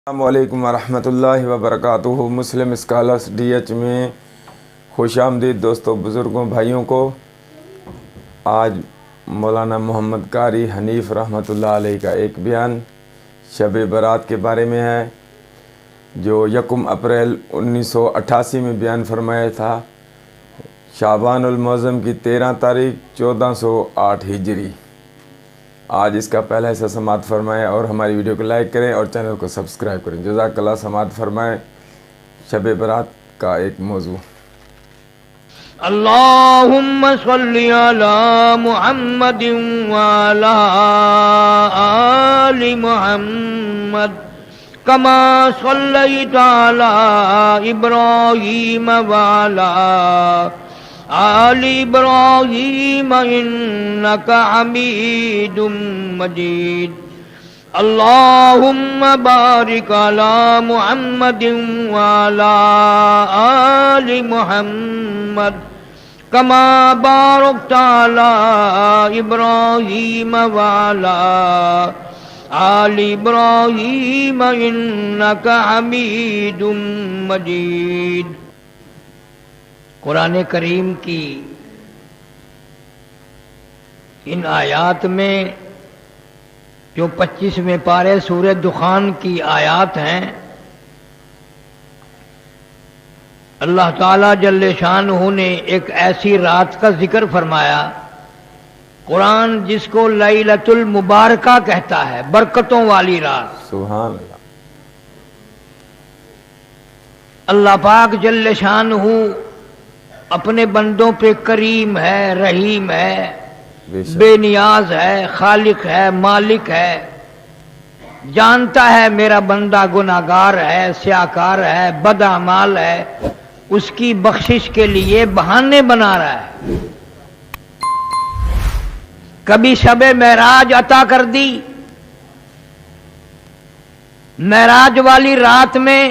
السلام ورحمۃ اللہ وبرکاتہ۔ مسلم اسکالرس DH میں خوش آمدید دوستوں، بزرگوں، بھائیوں کو۔ آج مولانا محمد قاری حنیف رحمۃ اللہ علیہ کا ایک بیان شب برات کے بارے میں ہے، جو 1 اپریل 1988 میں بیان فرمایا تھا، شعبان المعظم کی 13 تاریخ 1408 ہجری۔ آج اس کا پہلا حصہ سماعت فرمائیں اور ہماری ویڈیو کو لائک کریں اور چینل کو سبسکرائب کریں۔ جزاک اللہ۔ سماعت فرمائیں شب برات کا ایک موضوع۔ اللہم صلی علی محمد وعلی آل محمد کما صلیت علی ابراہیم وعلی آل ابراہیم انکا حمید مجید۔ اللہم بارک علی محمد وعلی آل محمد کما بارکت علی ابراہیم وعلی آل ابراہیم انکا حمید مجید۔ قرآن کریم کی ان آیات میں جو 25ویں پارے سورہ دخان کی آیات ہیں، اللہ تعالیٰ جل شانہ نے ایک ایسی رات کا ذکر فرمایا، قرآن جس کو لیلۃ المبارکہ کہتا ہے، برکتوں والی رات۔ سبحان اللہ۔ اللہ پاک جل شانہ اپنے بندوں پہ کریم ہے، رحیم ہے، بے نیاز ہے، خالق ہے، مالک ہے، جانتا ہے میرا بندہ گناہگار ہے، سیاہکار ہے، بد اعمال ہے، اس کی بخشش کے لیے بہانے بنا رہا ہے۔ کبھی شب معراج عطا کر دی، معراج والی رات میں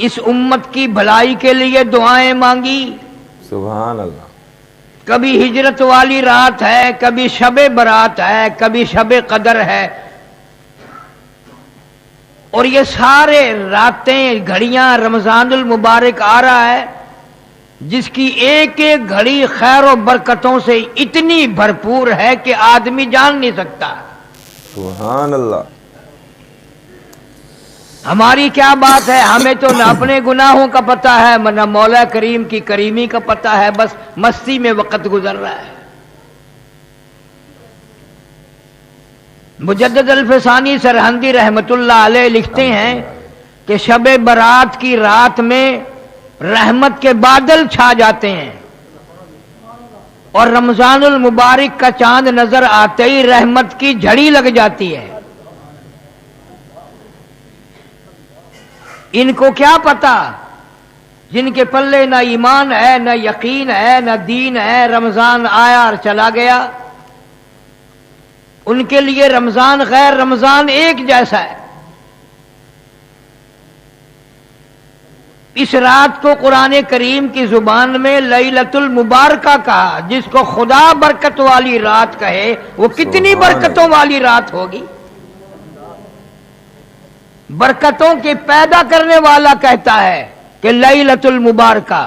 اس امت کی بھلائی کے لیے دعائیں مانگی۔ سبحان اللہ۔ کبھی ہجرت والی رات ہے، کبھی شب برات ہے، کبھی شب قدر ہے، اور یہ سارے راتیں، گھڑیاں رمضان المبارک آ رہا ہے، جس کی ایک ایک گھڑی خیر و برکتوں سے اتنی بھرپور ہے کہ آدمی جان نہیں سکتا۔ سبحان اللہ۔ ہماری کیا بات ہے، ہمیں تو نہ اپنے گناہوں کا پتہ ہے نہ مولا کریم کی کریمی کا پتہ ہے، بس مستی میں وقت گزر رہا ہے۔ مجدد الفسانی سرہندی رحمت اللہ علیہ لکھتے ہیں کہ شب برات کی رات میں رحمت کے بادل چھا جاتے ہیں، اور رمضان المبارک کا چاند نظر آتے ہی رحمت کی جھڑی لگ جاتی ہے۔ ان کو کیا پتا، جن کے پلے نہ ایمان ہے، نہ یقین ہے، نہ دین ہے، رمضان آیا اور چلا گیا، ان کے لیے رمضان غیر رمضان ایک جیسا ہے۔ اس رات کو قرآن کریم کی زبان میں لیلۃ المبارکہ کہا، جس کو خدا برکت والی رات کہے وہ کتنی برکتوں والی رات ہوگی۔ برکتوں کے پیدا کرنے والا کہتا ہے کہ لیلۃ المبارکہ،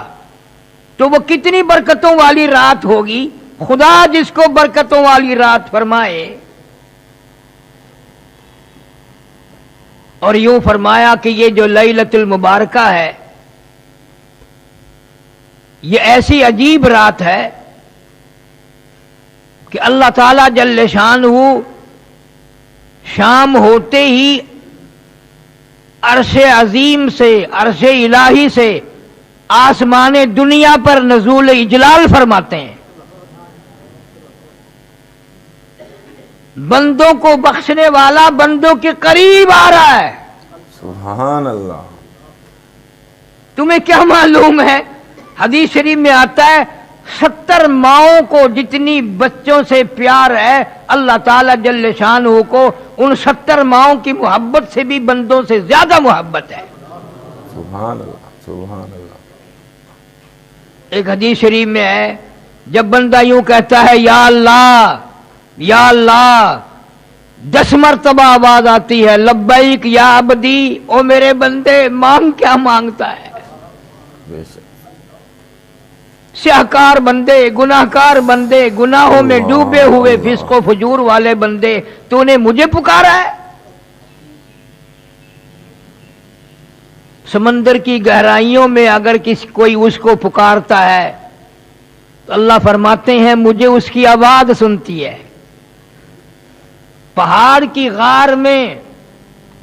تو وہ کتنی برکتوں والی رات ہوگی۔ خدا جس کو برکتوں والی رات فرمائے، اور یوں فرمایا کہ یہ جو لیلۃ المبارکہ ہے، یہ ایسی عجیب رات ہے کہ اللہ تعالی جل شانہ شام ہوتے ہی عرش عظیم سے، عرش الہی سے آسمان دنیا پر نزول اجلال فرماتے ہیں، بندوں کو بخشنے والا بندوں کے قریب آ رہا ہے۔ سبحان اللہ۔ تمہیں کیا معلوم ہے، حدیث شریف میں آتا ہے 70 ماؤں کو جتنی بچوں سے پیار ہے، اللہ تعالی جل شانہ کو ان 70 ماؤں کی محبت سے بھی بندوں سے زیادہ محبت ہے۔ سبحان اللہ۔ سبحان اللہ۔ ایک حدیث شریف میں ہے، جب بندہ یوں کہتا ہے یا اللہ یا اللہ، 10 मरतबा आवाज आती है लब्बैक या अब्दी, ओ मेरे बंदे मांग क्या मांगता है। शाहकार बंदे, गुनाहकार बंदे, गुनाहों में डूबे हुए फिस्को फजूर वाले बंदे, तूने मुझे पुकारा है। समंदर की गहराइयों में अगर कोई उसको पुकारता है तो अल्लाह फरमाते हैं मुझे उसकी आवाज सुनती है। पहाड़ की गार में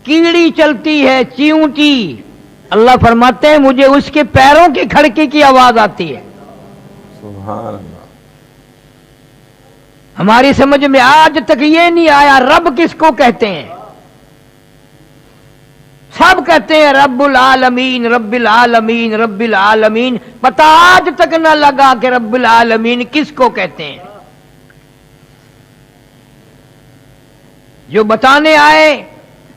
कीड़ी चलती है चींटी, अल्लाह फरमाते हैं मुझे उसके पैरों की खड़की की आवाज आती है। सुभान अल्लाह। हमारी समझ में आज तक ये नहीं आया रब किसको कहते हैं। सब कहते हैं रब्बुल आलमीन, रब्बिल आलमीन, रब्बिल आलमीन, पता आज तक न लगा कि रब्बुल आलमीन किसको कहते हैं। जो बताने आए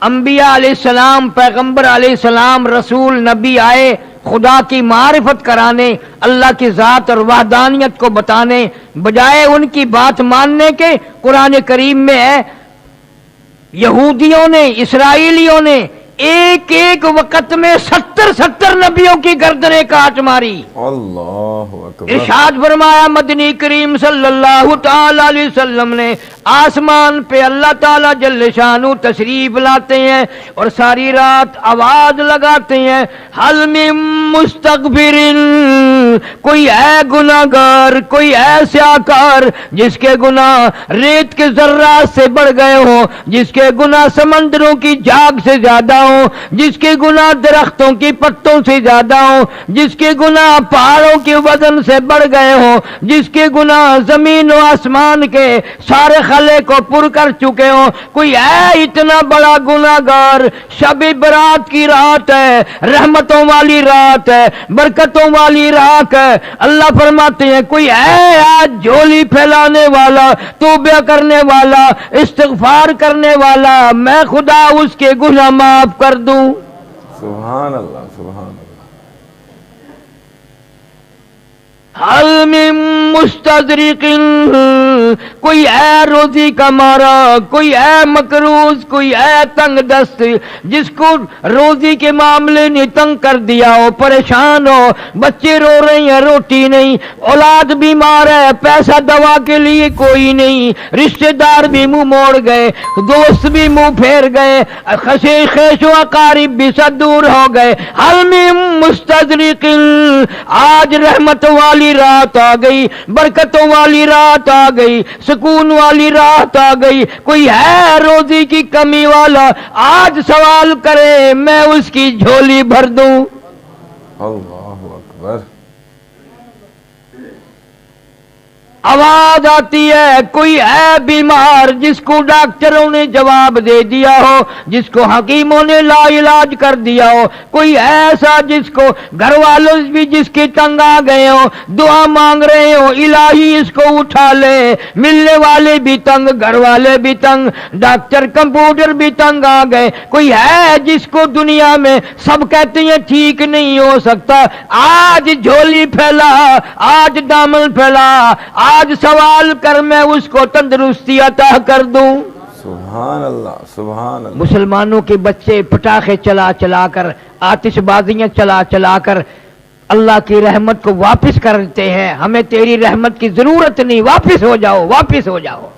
अंबिया अलैहिस्सलाम, पैगंबर अलैहिस्सलाम, रसूल नबी आए खुदा की मारिफत कराने, अल्लाह की जात और वहदानियत को बताने, बजाय उनकी बात मानने के कुरान करीम में है यहूदियों ने, इसराइलियों ने एक एक वक्त में 70 नबियों की गर्दनें काट मारी। अल्लाहु अकबर। इरशाद फरमाया मदनी करीम सल्लल्लाहु ताला अलैहि वसल्लम ने आसमान पे अल्लाह ताला जल्ल शानु तशरीफ लाते हैं और सारी रात आवाज लगाते हैं हल मिन मुस्तगफिरिन, कोई है गुनाहगार, कोई है स्याकार जिसके गुनाह रेत के जर्रात से बढ़ गए हो, जिसके गुनाह समंदरों की झाग से ज्यादा हो, जिसके गुनाह दरख्तों की पत्तों से ज्यादा हो, जिसके गुनाह पहाड़ों के वजन से बढ़ गए हो, जिसके गुनाह जमीन और आसमान के सारे खले को पुर कर चुके हो, कोई है इतना बड़ा गुनाहगार। शब बरात की रात है, रहमतों वाली रात है, बरकतों वाली रात है। अल्लाह फरमाते हैं कोई है आज झोली फैलाने वाला, तौबा करने वाला, इस्तिगफार करने वाला, मैं खुदा उसके गुनाह माफ कर दूं। सुभान अल्लाह, सुभान अल्लाह। हल मिन मुस्तदरिकिन, कोई है रोजी का मारा, कोई है मकरूज, कोई है तंग दस्त, जिसको रोजी के मामले ने तंग कर दिया हो, परेशान हो, बच्चे रो रहे हैं रोटी नहीं, औलाद बीमार है पैसा दवा के लिए कोई नहीं, रिश्तेदार भी मुंह मोड़ गए, दोस्त भी मुंह फेर गए, खेशो अकारिब भी सब दूर हो गए। हल मिन मुस्तदरिकिन, आज रहमत वाली रात आ गई, बरकतों वाली रात आ गई, सुकून वाली रात आ गई। कोई है रोजी की कमी वाला, आज सवाल करे मैं उसकी झोली भर दूं। अल्लाहु अकबर। आवाज आती है कोई है बीमार जिसको डॉक्टरों ने जवाब दे दिया हो, जिसको हकीमों ने ला इलाज कर दिया हो, कोई ऐसा जिसको घर वालों भी जिसके तंग आ गए हो, दुआ मांग रहे हो इलाही इसको उठा ले, मिलने वाले भी तंग, घर वाले भी तंग, डॉक्टर कंप्यूटर भी तंग आ गए। कोई है जिसको दुनिया में सब कहते हैं ठीक नहीं हो सकता, आज झोली फैला, आज दामन फैला, आज सवाल कर मैं उसको तंदुरुस्ती अता कर दूं। सुभान अल्लाह, सुभान अल्लाह। मुसलमानों के बच्चे पटाखे चला चला कर, आतिशबाजियां चला चला कर अल्लाह की रहमत को वापस करते हैं। हमें तेरी रहमत की जरूरत नहीं, वापस हो जाओ, वापस हो जाओ।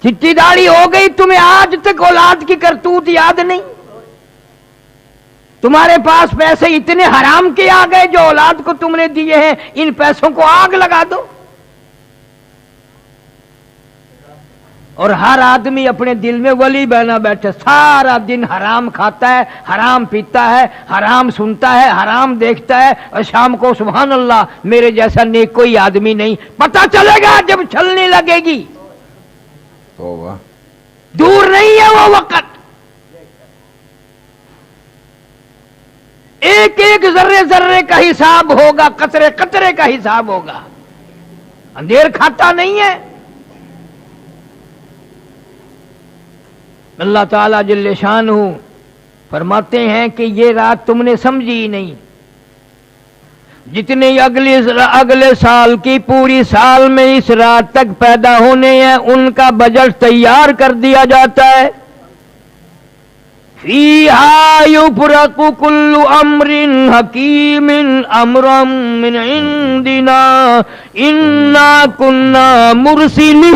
चिट्ठी दाढ़ी हो गई, तुम्हें आज तक औलाद की करतूत याद नहीं। तुम्हारे पास पैसे इतने हराम के आ गए जो औलाद को तुमने दिए हैं, इन पैसों को आग लगा दो। और हर आदमी अपने दिल में वली बना बैठे, सारा दिन हराम खाता है, हराम पीता है, हराम सुनता है, हराम देखता है, और शाम को सुभान अल्लाह मेरे जैसा नेक कोई आदमी नहीं। पता चलेगा जब छलने लगेगी, तौबा। दूर नहीं है वो वक्त। एक एक जर्रे जर्रे का हिसाब होगा, कतरे कतरे का हिसाब होगा। अंधेर खाता नहीं है। अल्लाह ताला जल्ले शानहू फरमाते हैं कि ये रात तुमने समझी ही नहीं। جتنے اگلے سال کی پوری سال میں اس رات تک پیدا ہونے ہیں ان کا بجٹ تیار کر دیا جاتا ہے. فیہا یفرق کل امر حکیم امرا من عندنا انا کنا مرسلین.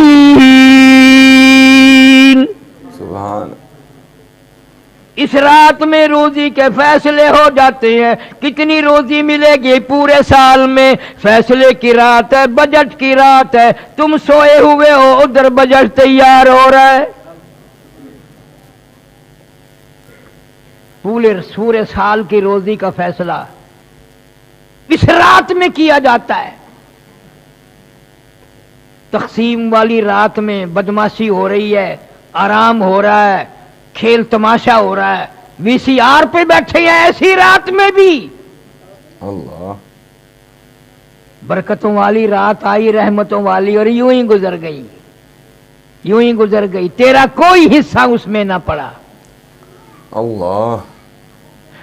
سبحان. اس رات میں روزی کے فیصلے ہو جاتے ہیں. کتنی روزی ملے گی پورے سال میں؟ فیصلے کی رات ہے، بجٹ کی رات ہے. تم سوئے ہوئے ہو، ادھر بجٹ تیار ہو رہا ہے. پورے سال کی روزی کا فیصلہ اس رات میں کیا جاتا ہے. تقسیم والی رات میں بدماشی ہو رہی ہے، آرام ہو رہا ہے، کھیل تماشا ہو رہا ہے. وی سی آر پہ بیٹھے ہیں ایسی رات میں بھی. اللہ. برکتوں والی رات آئی، رحمتوں والی، اور یوں ہی گزر گئی، یوں ہی گزر گئی. تیرا کوئی حصہ اس میں نہ پڑا. اللہ.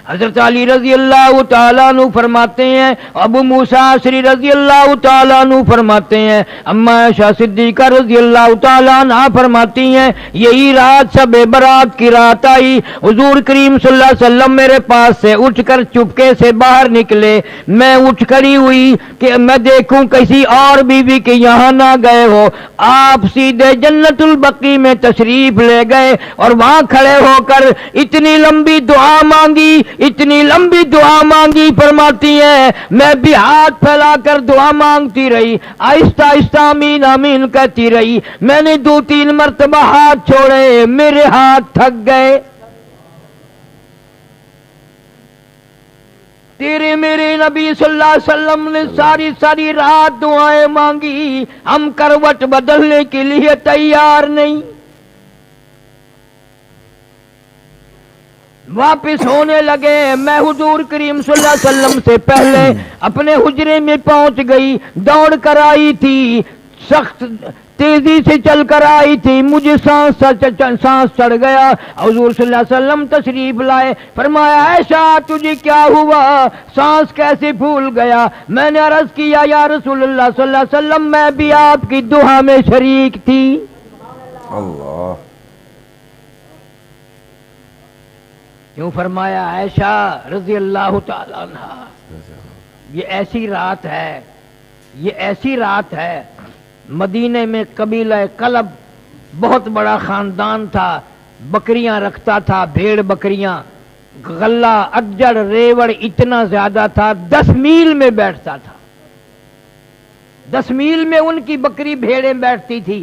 حضرت علی رضی اللہ تعالیٰ عنہ فرماتے ہیں، ابو موسیٰ اشعری رضی اللہ تعالیٰ عنہ فرماتے ہیں، اما عائشہ صدیقہ رضی اللہ تعالیٰ عنہ فرماتی ہیں، یہی رات شب برات کی رات آئی. حضور کریم صلی اللہ علیہ وسلم میرے پاس سے اٹھ کر چپکے سے باہر نکلے. میں اٹھ کھڑی ہوئی کہ میں دیکھوں کسی اور بیوی کے یہاں نہ گئے ہو. آپ سیدھے جنت البقیع میں تشریف لے گئے اور وہاں کھڑے ہو کر اتنی لمبی دعا مانگی، اتنی لمبی دعا مانگی. فرماتی ہیں میں بھی ہاتھ پھیلا کر دعا مانگتی رہی، آہستہ آہستہ آمین آمین کہتی رہی. میں نے 2-3 مرتبہ ہاتھ چھوڑے، میرے ہاتھ تھک گئے. تیرے میرے نبی صلی اللہ علیہ وسلم نے ساری رات دعائیں مانگی، ہم کروٹ بدلنے کے لیے تیار نہیں. واپس ہونے لگے. میں حضور کریم صلی اللہ علیہ وسلم سے پہلے اپنے حجرے میں پہنچ گئی. دوڑ کر آئی تھی، سخت تیزی سے چل کر آئی تھی. مجھے سانس چڑھ گیا. حضور صلی اللہ علیہ وسلم تشریف لائے. فرمایا عائشہ تجھے کیا ہوا؟ سانس کیسے پھول گیا؟ میں نے عرض کیا یا رسول اللہ صلی اللہ علیہ وسلم میں بھی آپ کی دعا میں شریک تھی. اللہ. کیوں فرمایا عائشہ رضی اللہ تعالی عنہ یہ ایسی رات ہے، یہ ایسی رات ہے. مدینے میں قبیلہ کلب بہت بڑا خاندان تھا، بکریاں رکھتا تھا، بھیڑ بکریاں، غلہ اجڑ ریوڑ اتنا زیادہ تھا، 10 میل میں بیٹھتا تھا. 10 میل میں ان کی بکری بھیڑیں بیٹھتی تھی.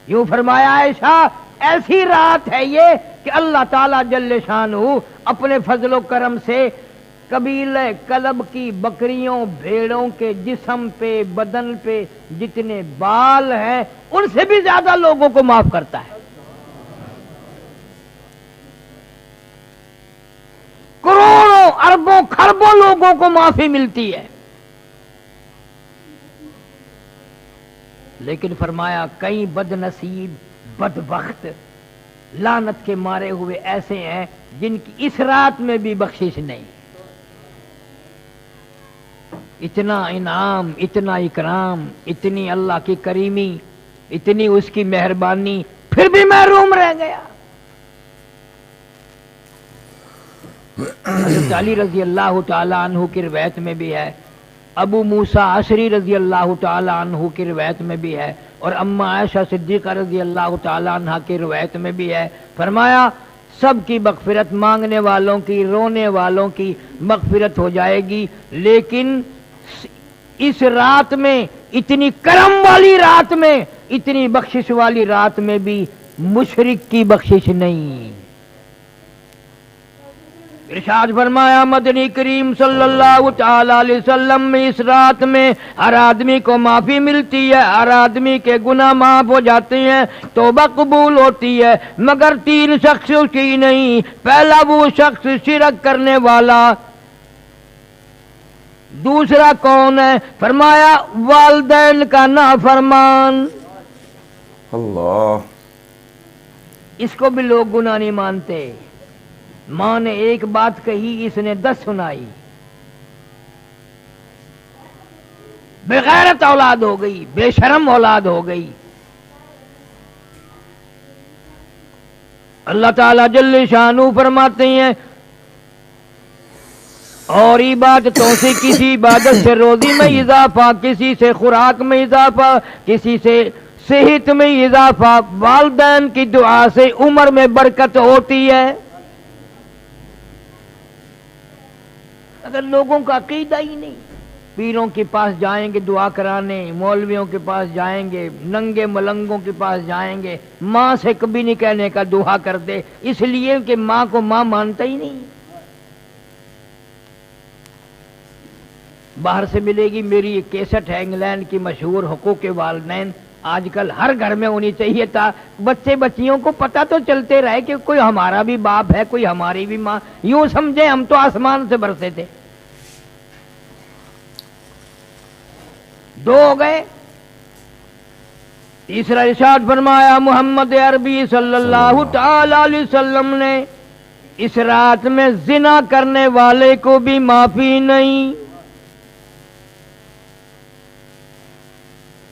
یوں فرمایا عائشہ ایسی رات ہے یہ کہ اللہ تعالیٰ جل شانہ اپنے فضل و کرم سے قبیلہ کلب کی بکریوں بھیڑوں کے جسم پہ بدن پہ جتنے بال ہیں ان سے بھی زیادہ لوگوں کو معاف کرتا ہے. کروڑوں اربوں کھربوں لوگوں کو معافی ملتی ہے. لیکن فرمایا کئی بد نصیب بدبخت لعنت کے مارے ہوئے ایسے ہیں جن کی اس رات میں بھی بخشش نہیں. اتنا انعام، اتنا اکرام، اتنی اللہ کی کریمی، اتنی اس کی مہربانی، پھر بھی محروم رہ گیا. حضرت علی رضی اللہ تعالی عنہ کی روایت میں بھی ہے، ابو موسیٰ اشعری رضی اللہ تعالی عنہ کی روایت میں بھی ہے، اور اما عائشہ صدیقہ رضی اللہ تعالی عنہ کی روایت میں بھی ہے. فرمایا سب کی مغفرت، مانگنے والوں کی، رونے والوں کی مغفرت ہو جائے گی، لیکن اس رات میں، اتنی کرم والی رات میں، اتنی بخشش والی رات میں بھی مشرک کی بخشش نہیں. ارشاد فرمایا مدنی کریم صلی اللہ تعالی علیہ وسلم میں اس رات میں ہر آدمی کو معافی ملتی ہے، ہر آدمی کے گناہ معاف ہو جاتے ہیں، توبہ قبول ہوتی ہے، مگر 3 شخص کی نہیں. پہلا وہ شخص شرک کرنے والا. دوسرا کون ہے؟ فرمایا والدین کا نافرمان. اللہ. اس کو بھی لوگ گناہ نہیں مانتے. ماں نے ایک بات کہی، اس نے 10 سنائی. बेगैरत औलाद हो गई, बेशरम औलाद हो गई। अल्लाह ताला जल्ले शानू फरमाते हैं, और इबादतों से किसी इबादत से रोजी में इजाफा, किसी से खुराक में इजाफा, किसी से सेहत में इजाफा, वालिदैन की दुआ से उम्र में बरकत होती है। अगर लोगों का अकीदा ही नहीं, पीरों के पास जाएंगे दुआ कराने, मौलवियों के पास जाएंगे, नंगे मलंगों के पास जाएंगे, माँ से कभी नहीं कहने का दुआ कर दे, इसलिए कि माँ को माँ मानता ही नहीं। बाहर से मिलेगी, मेरी एक केसट है इंग्लैंड की मशहूर हुकूक के वालिदैन, आजकल हर घर में होनी चाहिए था, बच्चे बच्चियों को पता तो चलते रहे कि कोई हमारा भी बाप है, कोई हमारी भी माँ, यूं समझे हम तो आसमान से बरसे थे। दो हो गए। तीसरा इरशाद फरमाया मोहम्मद अरबी सल्लल्लाहु तआला अलैहि वसल्लम ने, इस रात में जिना करने वाले को भी माफी नहीं।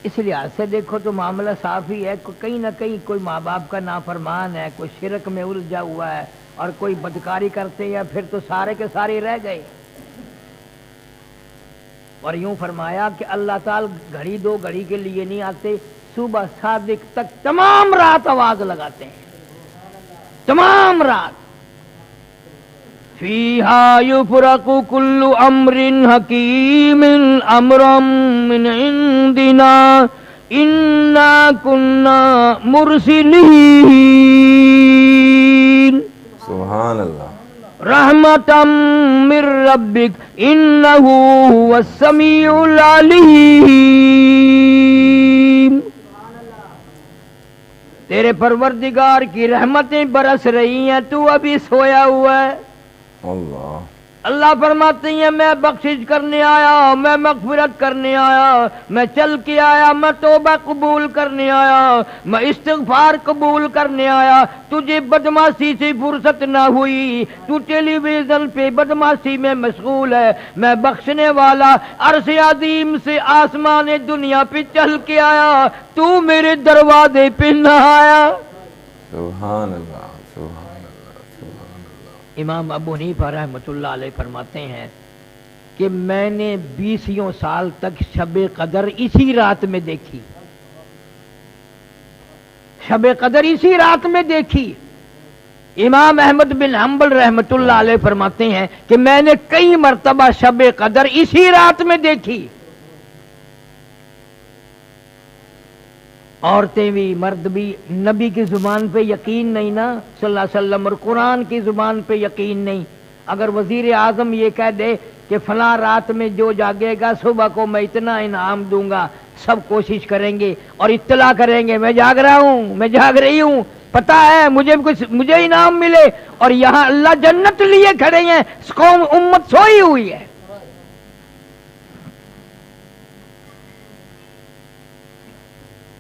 इस लिहाज से देखो तो मामला साफ ही है, कहीं ना कहीं कोई माँ बाप का नाफरमान है, कोई शिरक में उलझा हुआ है और कोई बदकारी करते हैं, फिर तो सारे के सारे रह गए। और यूं फरमाया कि अल्लाह ताला घड़ी दो घड़ी के लिए नहीं आते, सुबह सादिक तक तमाम रात आवाज लगाते हैं, तमाम रात। फीहा युफरकु कुल्लु अम्रिन हकीमिन अमरम मिन इंदिना इन्ना कुन्ना मुरसिलीन। सुभान अल्लाह। रहमतम मिर रब्बिक इन्नहु हुवस समीउल अलीम। तेरे परवरदिगार की रहमतें बरस रही हैं, तू अभी सोया हुआ है। अल्लाह फरमाते हैं मैं बख्शिश करने आया, मैं मगफिरत करने आया, मैं चल के आया, मैं तौबा कबूल करने आया, मैं इस्तिगफार कबूल करने आया। तुझे बदमाशी से फुर्सत ना हुई, तू टेलीविजन पे बदमाशी में मशगूल है, मैं बख्शने वाला अर्श अज़ीम से आसमान दुनिया पे चल के आया, तू मेरे दरवाजे पे ना आया। सुभान अल्लाह, सुभान। इमाम अबू हनीफा रहमतुल्लाह अलैह फरमाते हैं कि मैंने 20 साल तक शब कदर इसी रात में देखी, शब कदर इसी रात में देखी। इमाम अहमद बिन हम्बल रहमतुल्लाह अलैह फरमाते हैं कि मैंने कई मर्तबा शब कदर इसी रात में देखी। औरतें भी मर्द भी, नबी की जुबान पे यकीन नहीं ना सल्लल्लाहु अलैहि वसल्लम, और कुरान की जुबान पे यकीन नहीं। अगर वजीर आजम ये कह दे कि फलां रात में जो जागेगा सुबह को मैं इतना इनाम दूंगा, सब कोशिश करेंगे और इत्तला करेंगे मैं जाग रहा हूं, मैं जाग रही हूं, पता है मुझे इनाम मिले। और यहां अल्लाह जन्नत लिए खड़े हैं, कौम उम्मत सोई हुई है।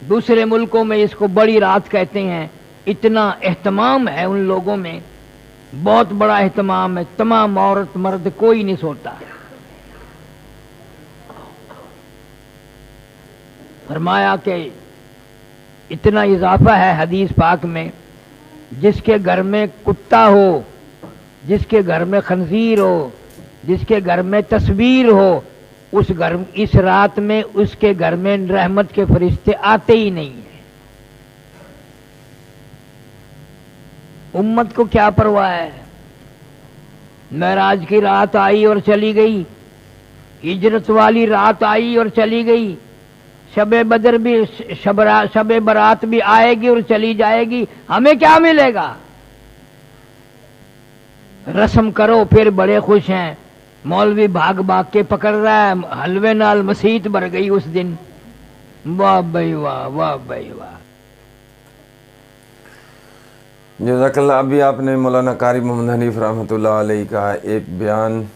दूसरे मुल्कों में इसको बड़ी रात कहते हैं। इतना एहतमाम है उन लोगों में, बहुत बड़ा एहतमाम है, तमाम औरत मर्द कोई नहीं सोता। फरमाया कि इतना इजाफा है हदीस पाक में, जिसके घर में कुत्ता हो, जिसके घर में खंजीर हो, जिसके घर में तस्वीर हो, उस घर इस रात में उसके घर में रहमत के फरिश्ते आते ही नहीं है। उम्मत को क्या परवाह है, मेराज की रात आई और चली गई, हिजरत वाली रात आई और चली गई, शबे बदर भी शबे बरात भी आएगी और चली जाएगी, हमें क्या मिलेगा। रस्म करो फिर बड़े खुश हैं, मौलवी भाग भाग के पकड़ रहा है, हलवे नाल मसीत भर गई उस दिन। वाह भाई वाह, वाह भाई वाह। जज़ाकल्लाह। अभी आपने मौलाना कारी मोहम्मद हनीफ रहमतुल्लाह अलैह का एक बयान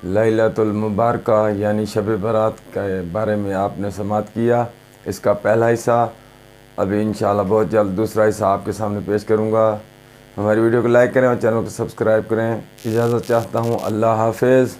लैलतुल मुबारका यानी शब बरात के बारे में आपने समाअत किया। इसका पहला हिस्सा अभी इंशाअल्लाह बहुत जल्द दूसरा हिस्सा आपके सामने पेश करूँगा। हमारी वीडियो को लाइक करें और चैनल को सब्सक्राइब करें। इजाज़त चाहता हूँ, अल्लाह हाफ़िज़।